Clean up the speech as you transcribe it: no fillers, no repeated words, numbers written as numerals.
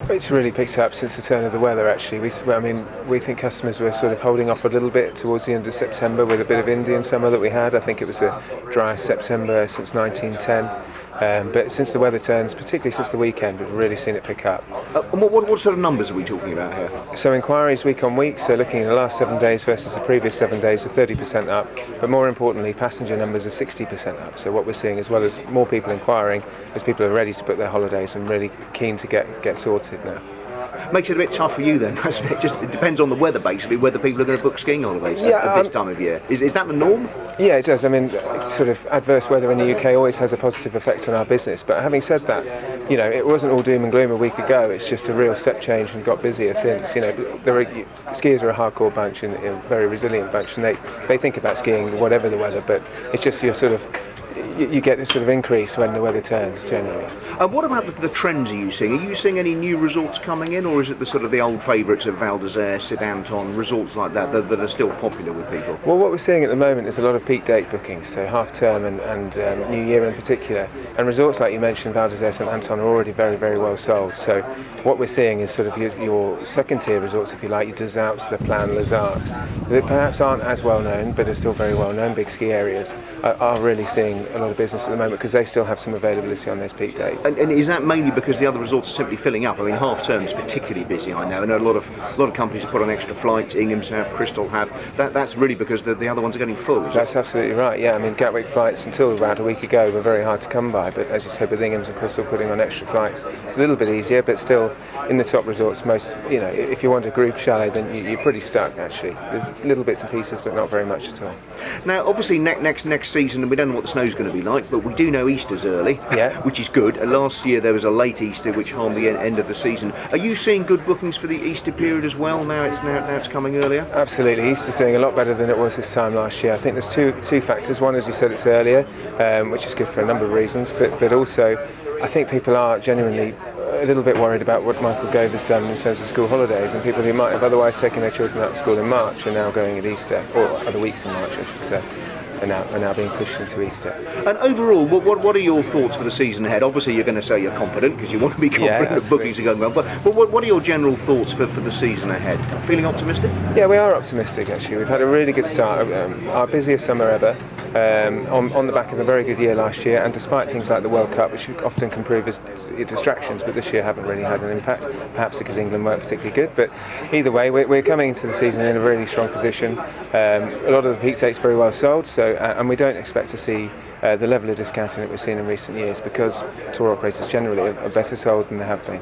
It's really picked up since the turn of the weather, actually. We think customers were sort of holding off a little bit towards the end of September with a bit of Indian summer that we had. I think it was the driest September since 1910. But since the weather turns, particularly since the weekend, we've really seen it pick up. And what sort of numbers are we talking about here? So inquiries week on week, so looking at the last 7 days versus the previous 7 days, are 30% up. But more importantly, passenger numbers are 60% up. So what we're seeing, as well as more people inquiring, is people are ready to book their holidays and really keen to get sorted now. Makes it a bit tough for you then, doesn't it? It depends on the weather, basically, whether people are going to book skiing holidays at this time of year. Is that the norm? Yeah, it does. I mean, sort of adverse weather in the UK always has a positive effect on our business. But having said that, it wasn't all doom and gloom a week ago. It's just a real step change and got busier since. Skiers are a hardcore bunch and a very resilient bunch, and they think about skiing whatever the weather. But it's just you get this sort of increase when the weather turns generally. And what about the trends are you seeing? Are you seeing any new resorts coming in, or is it the old favourites of Val d'Isère, Sid Anton, resorts like that are still popular with people? Well, what we're seeing at the moment is a lot of peak date bookings, so half term and New Year in particular. And resorts like you mentioned, Val d'Isère, St Anton, are already very, very well sold. So what we're seeing is sort of your second tier resorts, if you like, your Deux Alpes, Le Plan, Les Arcs, that perhaps aren't as well known, but are still very well known, big ski areas, are really seeing a lot of business at the moment because they still have some availability on those peak dates. And is that mainly because the other resorts are simply filling up? I mean, half term is particularly busy, I know. I know a lot of companies have put on extra flights. Ingham's have, Crystal have. That's really because the other ones are getting full. That's absolutely right. Yeah, I mean, Gatwick flights until about a week ago were very hard to come by, but as you said, with Ingham's and Crystal putting on extra flights, it's a little bit easier. But still, in the top resorts, if you want a group chalet, then you're pretty stuck. Actually, there's little bits and pieces, but not very much at all. Now, obviously, next season, we don't know what the snow's going to be like, but we do know Easter's early, which is good. Last year there was a late Easter, which harmed the end of the season. Are you seeing good bookings for the Easter period as well? Now it's coming earlier. Absolutely, Easter's doing a lot better than it was this time last year. I think there's two factors. One, as you said, it's earlier, which is good for a number of reasons, but also I think people are genuinely a little bit worried about what Michael Gove has done in terms of school holidays, and people who might have otherwise taken their children out of school in March are now going at Easter, or other weeks in March, I should say. Are now being pushed into Easter. And overall, what are your thoughts for the season ahead? Obviously, you're going to say you're confident because you want to be confident that bookings are going well. But what are your general thoughts for the season ahead? Feeling optimistic? Yeah, we are optimistic actually. We've had a really good start, our busiest summer ever, on the back of a very good year last year. And despite things like the World Cup, which often can prove as distractions, but this year haven't really had an impact. Perhaps because England weren't particularly good. But either way, we're coming into the season in a really strong position. A lot of the peak dates very well sold. And we don't expect to see the level of discounting that we've seen in recent years because tour operators generally are better sold than they have been.